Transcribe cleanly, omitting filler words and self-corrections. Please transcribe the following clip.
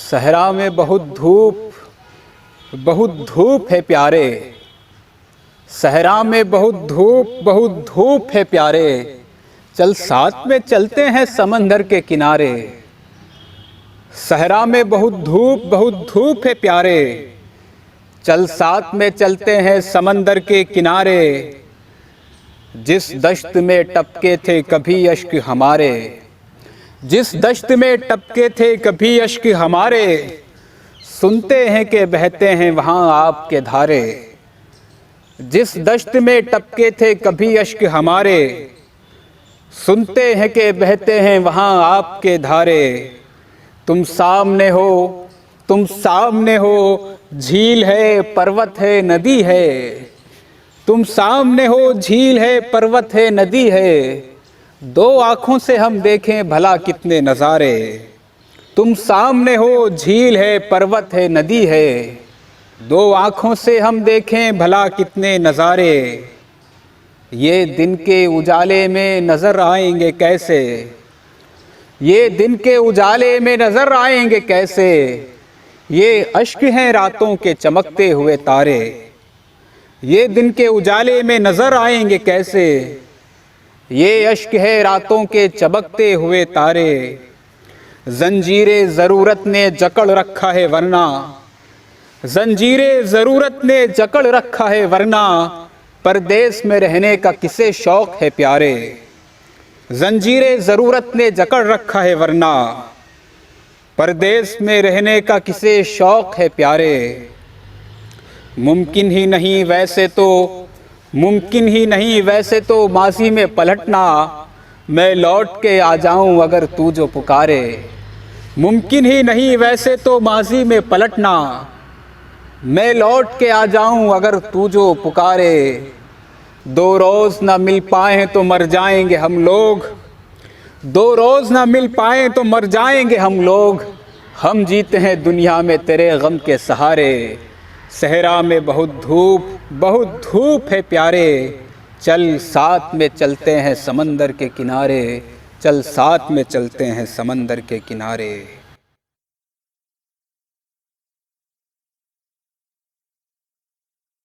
सहरा में बहुत धूप है प्यारे। सहरा में बहुत धूप है प्यारे। चल साथ में चलते हैं समंदर के किनारे। सहरा में बहुत धूप है प्यारे। चल साथ में चलते हैं समंदर के किनारे। जिस दश्त में टपके थे कभी अश्क हमारे, जिस दश्त में टपके थे कभी अश्क हमारे, सुनते हैं कि बहते हैं वहाँ आपके धारे। जिस दश्त में टपके थे कभी अश्क हमारे, सुनते हैं कि बहते हैं वहाँ आपके धारे। तुम सामने हो झील है पर्वत है नदी है। तुम सामने हो झील है पर्वत है नदी है। दो आँखों से हम देखें भला कितने नज़ारे। तुम सामने हो झील है पर्वत है नदी है। दो आँखों से हम देखें भला कितने नज़ारे। ये दिन के उजाले में नज़र आएंगे कैसे, ये दिन के उजाले में नज़र आएंगे कैसे। ये अश्क हैं रातों के चमकते हुए तारे। ये दिन के उजाले में नज़र आएंगे कैसे। ये अश्क है रातों के चमकते हुए तारे। जंजीरे ज़रूरत ने जकड़ रखा है वरना, जंजीरे ज़रूरत ने जकड़ रखा है वरना, परदेस में रहने का किसे शौक़ है प्यारे। जंजीरे ज़रूरत ने जकड़ रखा है वरना, परदेस में रहने का किसे शौक़ है प्यारे। मुमकिन ही नहीं वैसे तो माज़ी में पलटना। मैं लौट के आ जाऊं अगर तू जो पुकारे। मुमकिन ही नहीं वैसे तो माज़ी में पलटना। मैं लौट के आ जाऊं अगर तू जो पुकारे। दो रोज़ ना मिल पाए तो मर जाएंगे हम लोग। दो रोज़ ना मिल पाए तो मर जाएंगे हम लोग। हम जीते हैं दुनिया में तेरे गम के सहारे। सहरा में बहुत धूप है प्यारे। चल साथ में चलते हैं समंदर के किनारे। चल साथ में चलते हैं समंदर के किनारे।